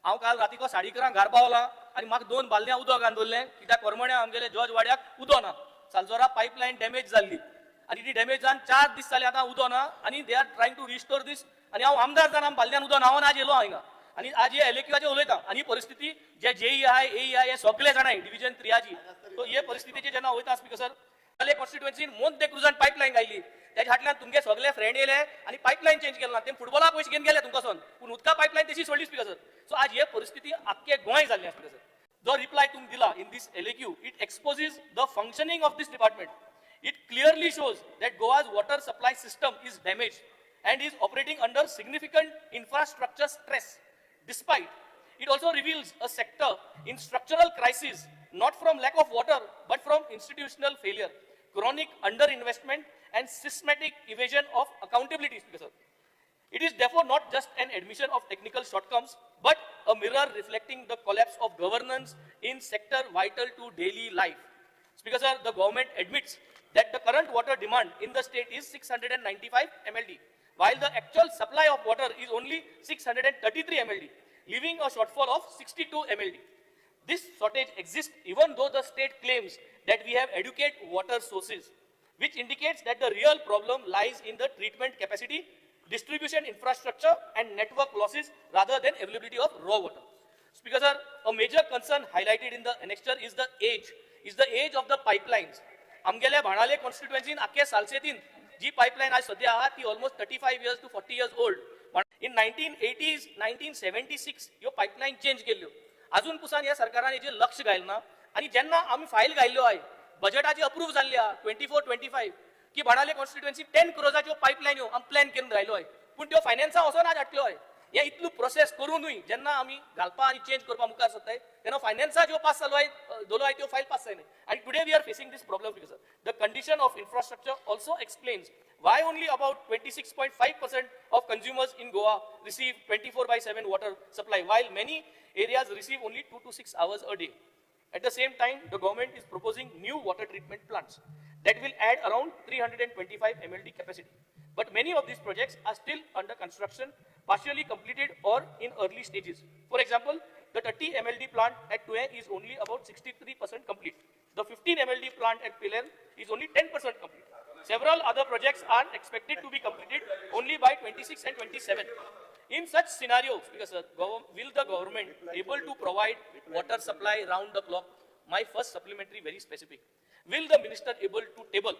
हांव काल रातीको 11:30 घरा पावला आनी म्हाका 2 बालद्यां उदक आंदोललें कित्याक करमण्या आमगेले जॉर्ज वाड्याक उदो ना. सालजोरा पायपलायन डॅमेज जाल्ली आनी ती डॅमेज जावन 4 दीस जाले आतां उदो ना आनी they are trying to restore this. आनी हांव आमदार जावन आम बालद्यान उदो नावन आज येयलो हिंगा आनी आज हे एलेक्युआचेर उलयता आनी ही परिस्थिती जे जेई आय एई आय हे सगळे जाणाय डिव्हिजन 3 सो हे परिस्थितीचे जेन्ना वयता स्पीकर सर जाले कॉन्स्टिट्युएन्सीन मोंते क्रुजान पायपलायन घायली त्याच्या फाटल्यान तुमगे सगळे फ्रेंड येयले आनी पायपलायन चेंज केलो ना ते फुटबॉला पयशे घेवन गेले तुमकां पूण उदका पायपलायन तशी सोडली स्पीकर सर. सो आज हे परिस्थिती आख्खे गोंय जाल्ली स्पीकर सर. जो रिप्लाय तुमी दिला in this LAQ it exposes the functioning of this department. It clearly shows that Goa's water supply system is damaged and is operating under significant infrastructure stress. Despite, it also reveals a sector in structural crisis, not from lack of water, but from institutional failure, chronic underinvestment, and systematic evasion of accountability. It is therefore not just an admission of technical shortcomings, but a mirror reflecting the collapse of governance in sector vital to daily life. Speaker sir, the government admits that the current water demand in the state is 695 MLD, while the actual supply of water is only 633 MLD, leaving a shortfall of 62 MLD. This shortage exists even though the state claims that we have adequate water sources, which indicates that the real problem lies in the treatment capacity, distribution infrastructure, and network losses rather than availability of raw water. Speaker sir, a major concern highlighted in the annexure is the age of the pipelines. आमगेले भाणाले कॉन्स्टिट्युएन्सीन आख्खे सालसेतीन जी pipeline आज सध्या आहा ती almost 35 years to 40 years old. In 1980s 1976 ह्यो pipeline change केल्ल्यो. अजून Pusan ह्या सरकारान हेजेर लक्ष घायलें ना आनी जेन्ना आमी फायल घायल्ल्यो आय बजेटाची अप्रूव जाल्ली आहा 24-25 की भाणाले कॉन्स्टिट्युएन्सी 10 crores पायपलायन्यो आमी प्लॅन करून घायल्यो आय पूण त्यो फायनान्सा वचोन आज हाडल्यो आय. हे इतलो प्रोसेस करूनय जेन्ना आमी घालपा आनी चेंज करपा मुखार सरताय तेन्ना फायनान्सा ज्यो पास जालो आय दोलो आय त्यो फायल पास जायनाय आनी today we are facing this problem because the condition of infrastructure also explains why only about 26.5% of consumers in Goa receive 24/7 water supply, while many areas receive only 2 to 6 hours a day. At the same time, the government is proposing new water treatment plants that will add around 325 MLD capacity. But many of these projects are still under construction, partially completed or in early stages. For example, the 30 MLD plant at Tueng is only about 63% complete. The 15 MLD plant at Pilen is only 10% complete. Several other projects are expected to be completed only by 26 and 27. In such scenarios, because will the government able to provide water supply round the clock? My first supplementary very specific. Will the minister able to table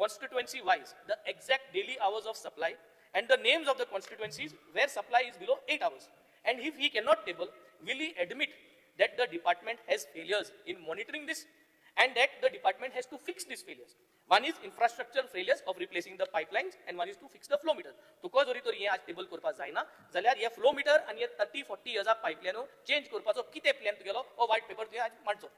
constituency wise the exact daily hours of supply and the names of the constituencies where supply is below 8 hours? And if he cannot table, will he admit that the department has failures in monitoring this and that the department has to fix these failures? One is infrastructural failures of replacing the pipelines and one is to fix the flow meter. तुका जरी तर हे आज table करपा जायना जाल्यार हे flow metre आनी हे 30-40 years pipeline change करपाचो कितें plan तुगेलो हो व्हाईट पेपर तुवें आज मांडचो.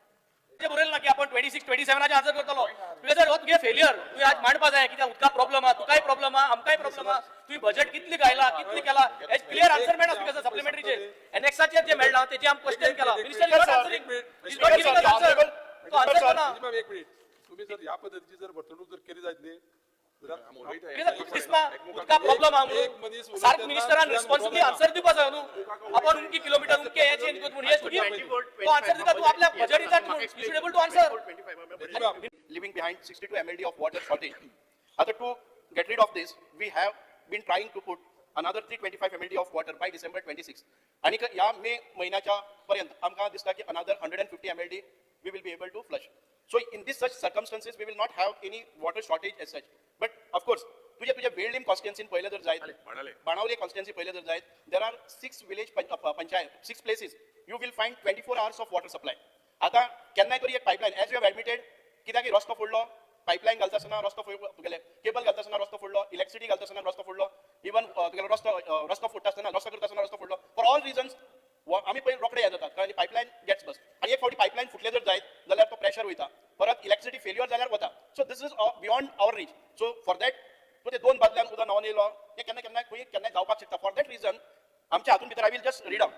ते बरयलें ना की आपण 26-27 आन्सर करतलो. तुवें जर हो तुगे फेलियर तुवें आज मांडपा जाय कित्याक उदका प्रॉब्लम आहा तुकाय प्रॉब्लम आहा आमकाय प्रॉब्लम आहा तुवें बजेट कितली घायला कितली केला हेज क्लियर आन्सर मेळना तुका सप्लिमेंटरीचे एनेक्साचेर जे मेळना तेचे आमी क्वेश्चन केला minister is not answering is not giving us answer. तो आन्सर करना. एक मिनिट तुम्ही जर या पद्धतीची जर वर्तणूक जर केली जात नाही उदका प्रॉब्लम आहा म्हणून सार्क मिनिस्टरान रिस्पॉन्सिबली आन्सर दिवपा जाय न्हू आपण उनकी किलोमीटर उनके हे चेंज करत म्हणून हे स्टुडियो तो आन्सर दिता तू आपल्या बजेटीचा you should able to answer. Leaving behind 62 MLD of water shortage. Other to get rid of this, we have been trying to put another 325 MLD of water by December 26. आणि या मे महिन्याच्या पर्यंत आमकां दिसता की another 150 MLD we will be able to flush. So in this such circumstances, we will not have any water shortage as such. But of course, तुझे वेल्डिम constituency पहिले जर जायत, बाणावली constituency पहिले जर जायत, there are 6 village panchayat, 6 places. You will find 24 hours of water supply. आता केन्नाय तरी एक pipeline, as you have admitted, कित्याक की रस्तो फोडलो, pipeline घालता आसतना रस्तो तुगेले, cable घालता आसतना रस्तो फोडलो, electricity घालता आसतना रस्तो फोडलो, even तुगेलो रस्तो फोडटा आसतना रस्तो करता आसतना रस्तो फोडलो. For all reasons, आम्ही पहिले रोकडे येत जातात कारण पायपलायन गेट्स बस आणि एक फावटी पायपलायन फुटले जर जायत जाल्यार तो प्रेशर वयता परत इलेक्ट्रिसिटी फेल्युअर जाल्यार वता. So this is beyond our reach. So for that तो ते 2 बादल्यान उदक न्हावन येयलो ते केन्ना जावपाक शकता. फॉर दॅट रिजन आमच्या हातून भितर I will just read out.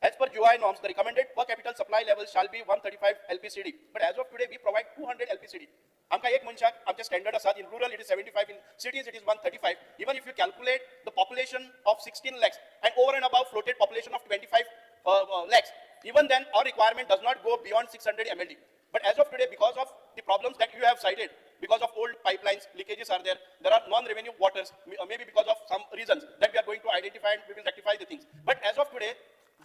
As per GOI norms, the recommended per capital supply level shall be 135 LPCD. But as of today, we provide 200 LPCD. आमका एक मनशाक आमचे स्टँडर्ड आसात. In rural, it is 75. In cities, it is 135. Even if you calculate the population of 16 lakhs and over and above floated population of 25 lakhs. Even then, our requirement does not go beyond 600 MLD. But as of today, because of the problems that you have cited, because of old pipelines, leakages are there are non-revenue waters, maybe because of some reasons that we are going to identify and we will rectify the things. But as of today,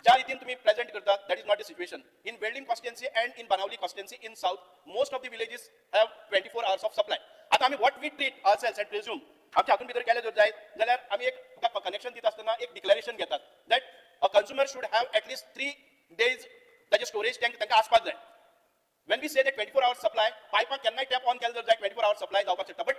ज्या रीतीन तुम्ही present करता that is not the situation. In Welding constituency and in Banavli constituency in south, most of the villages have 24 hours of supply. आता आम्ही what we treat ourselves and presume आमच्या हातून भितर केले जर जायत जाल्यार आम्ही एक तुका कनेक्शन दिता आसतना एक डिक्लेरेशन घेतात that a consumer should have at least 3 days ताचे storage tank तांकां आसपाक जाय. When we say that 24 hours supply, pipe केन्नाय tap on केले जर जाय 24 hours supply जावपाक शकता. But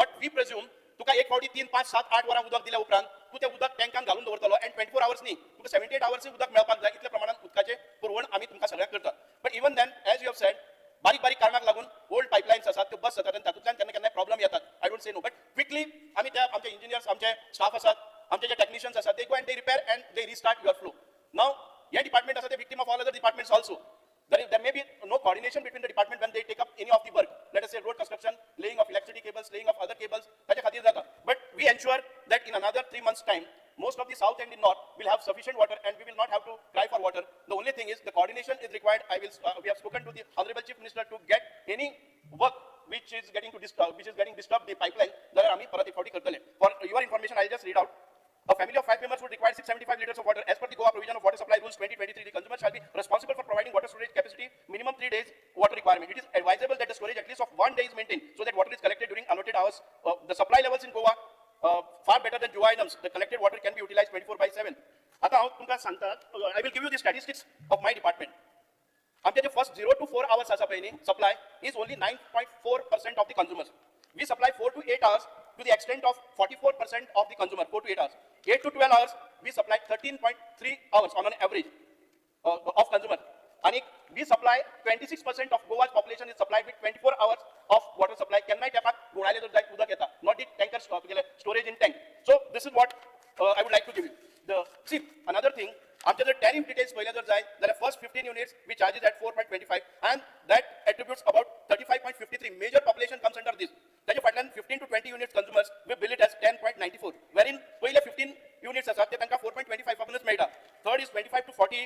what we presume तुका एक फावटी 3, 5, 7, 8 वरां उदक दिल्या उपरांत तू ते उदक टँकान घालून दवरतलो and 24 hours न्ही तुका 78 hours उदक मेळपाक जाय इतल्या प्रमाणात उदकाचे पुरवण आमी तुमकां सगळ्यांक करतात. But even then, as you have said, बारीक बारीक कारणाक लागून ओल्ड पायपलायन्स आसात त्यो बस जातात आनी तातूंतल्यान केन्ना केन्ना प्रॉब्लेम येतात. I don't say no, but quickly आमी त्या आमचे इंजिनियर्स आमचे स्टाफ आसात आमचे जे टेक्निशियन्स आसात they go and they repair and they restart your flow. Now हे डिपार्टमेंट आसा ते victim of all other departments also. There may be no coordination between the department when they take up any of the work. Let us say road construction, laying of electricity cables, laying of other cables. But we ensure that in another 3 months' time, most of the south and the north will have sufficient water, and we will not have to cry for water. The only thing is the coordination is required. We have spoken to the Honorable Chief Minister to get any work which is getting disturbed the pipeline. There are For your information, I'll just read out. A family of 5 members would require 675 liters of water. As per the Goa Provision of Water Supply Rules 2023, the consumer shall be responsible for providing water storage capacity minimum 3 days water requirement. It is advisable that the storage at least of 1 day is maintained so that water is collected during allotted hours. The supply levels in Goa far better than Juva items. The collected water can be utilized 24/7. आता हांव तुमकां सांगता, I will give you the statistics of my department. आमचे जे first 0 to 4 hours आसा पळय न्ही supply is only 9.4% of the consumers. We supply 4 to 8 hours to the extent of 44% of the consumer, 4 to 8 hours. 8 to 12 hours, we supply 13.3 hours on an average of consumer. And we supply 26% of Goa's population is supplied with 24 hours of water supply. Kennay tapak गुणाले जर जाय उदक येता, not the tanker storage in tank. So this is what I would like to give you. See, another thing, after the tariff details पहिले जर जाय जाल्यार first 15 units we charges at 4.25 and that attributes about 35.53. Major population comes under this. त्याच्या फाटल्यान 15 to 20 units consumers we bill it as 10.94, wherein पहिले 15 units आसात ते तांकां 4.25 पासूनच मेळटा. Third is 25 to 40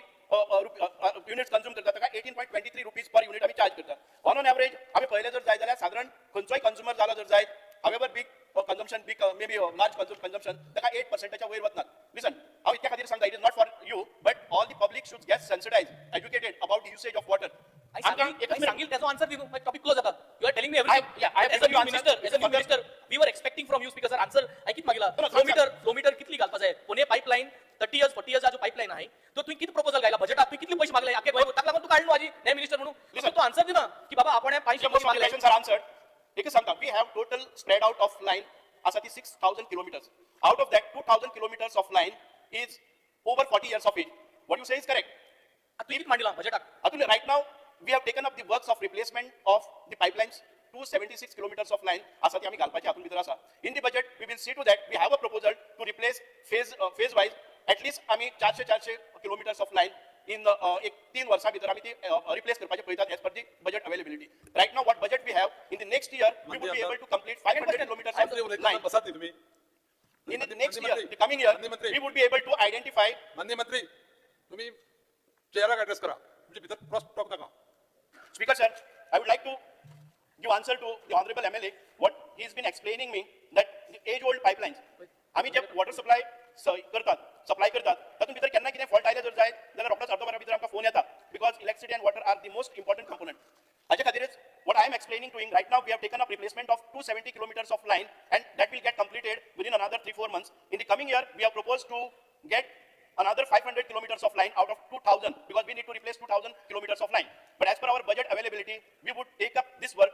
units consume करता ताका 18.23 rupees per unit आमी चार्ज करता. On an average आमी पहिले जर जाय जाल्यार साधारण खंयचोय कंज्युमर जालो जर जाय, however big consumption, big maybe large consumption, ताका 8% च्या वयर वचनात. Listen, हांव इतल्या खातीर सांगता, it is not for you, but all the public should get sensitized, educated about the usage of water. I सांगील त्याचा आन्सर दिलो, टॉपिक क्लोज जाता. You are telling me everything. As a new minister, we were expecting from you speaker sir answer. ऐकित मागिला. Flow meter कितली घालपा जाय? Pune pipeline 30 years 40 years जो pipeline आहे, तो तुम्ही किती प्रपोजल घायला बजेटात, तुम्ही कितले पैसे मागले? आके ताका लागून तू काढलो आजी नाही मिनिस्टर म्हणून. Listen, तो आन्सर दिना की बाबा आपण हे पैसे मागले. Questions are answered. एकच सांगता, we have total spread out of line आसा ती 6,000 kilometers. Out of that 2,000 kilometers of line is over 40 years of age. What you say is correct. तुम्ही मांडला बजेटात. Atul, right now we have taken up the works of replacement of the pipelines. 276 kilometers of line asati आम्ही घालपाचे हातून भितर आसा. In the budget we will see to that we have a proposal to replace phase wise at least आम्ही 400 kilometers of line in एक 3 वर्षा भितर आम्ही ती replace करपाचे पळयतात as per the budget availability. Right now what budget we have, in the next year we would be able to complete 500 kilometers of line. In the next year, the coming year, we would be able to identify. माननीय मंत्री तुम्ही चेहरा address करा, तुमच्या भितर cross talk नका. Speaker sir, I would like to give answer to the honorable MLA what he has been explaining me that the age-old pipelines. आम्ही जे water supply करतात तातूंत भितर केन्ना कितें फॉल्ट आयले जर जायत जाल्यार रोखडोच अर्दो वरा भितर आमकां फोन येता because electricity and water are the most important component. हाचे खातीरच what I am explaining to you right now, we have taken up replacement of 270 kilometers of line and that will get completed within another 3-4 months. In the coming year, we have proposed to get another 500 kilometers of line out of 2,000 because we need to replace 2,000 kilometers of line. But as per our budget availability, we would take up this work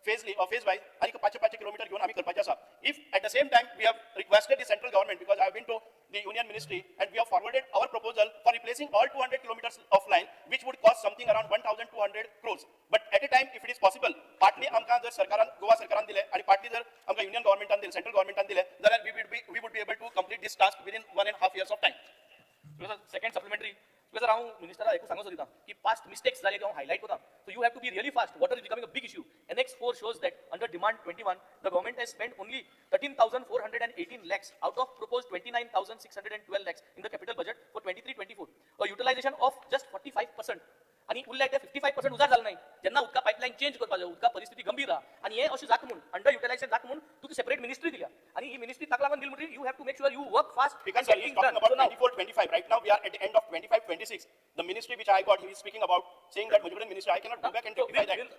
phase wise आणि 5 kilometer घेऊन आम्ही करपाचे आसा. If at the same time we have requested the central government, because I have been to the union ministry and we have forwarded our proposal for replacing all 200 kilometers of line which would cost something around 1,200 crores. But at a time if it is possible, partly आमकां जर सरकारान गोवा सरकारान दिले आणि partly जर आमकां union governmentan दिले, central governmentan दिले जाल्यार we would be able to complete this task within 1.5 years of time. Second supplementary. Because हांव मिनिस्टरा एकूच सांगूंक सोदिता की past mistakes जाले ते हांव highlight करता. So you have to be really fast. Water is becoming a big issue. Annex 4 shows that under demand 21, the government has spent only 13,418 lakhs out of proposed 29,612 lakhs in the capital budget for 23-24. A utilization utilization of just 45% आणि उरले ते 55% उजार झालं नाही जेन्ना उदका pipeline change करपाक जाय उदका परिस्थिती गंभीर आहा आणि हे अशें जाता म्हणून अंडर युटिलायझेशन जाता म्हणून तुका सेपरेट मिनिस्ट्री दिल्या आणि ही मिनिस्ट्री ताका लागून दिली म्हणजे you have to make sure you work fast Because sir, he's talking about 24-25. Right now, we are at the end of 25-26. The ministry which I got, he is speaking about saying that Majority Ministry, I cannot go back and rectify that.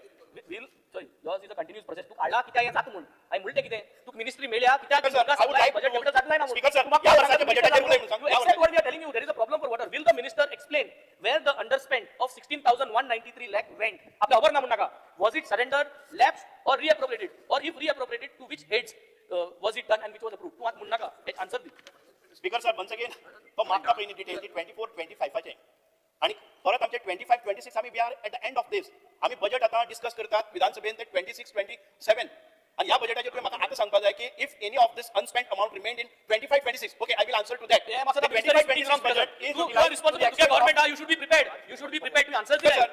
sorry, yours is a continuous process. तू काढला कित्याक हे जाता म्हणून आणि म्हणले कितें तुका ministry मेळ्या कित्याक Sir, I would like budget to- capital जातलाय ना Speaker sir, या वर्षाच्या बजेटाचेर उलय म्हणून सांग. You accept what we are telling you. There is a problem for water. Will the minister explain where the underspend of 16,193 lakh went? आपल्या खबर ना म्हणू नका. Was it surrendered, lapsed, or reappropriated? Or if reappropriated, to which heads was it done and which was approved? तू आता म्हणू नका. एक answer दी. Speaker sir, once again, तो म्हाका पयलीं डिटेल ती 24-25 चे आणि परत आमचे 25-26 आम्ही we are at the end of this आम्ही बजेट आता डिस्कस करतात विधानसभेन ते 26-27 आणि ह्या बजेटाचेर तुवें म्हाका आतां सांगपाक जाय की if any of this unspent amount remained in 25-26 okay I will answer to that हे मातसो आता minister is 25-26 speaking budget from is you are responsible to the government. You should be prepared. You should be prepared to answer Yes, this. sir.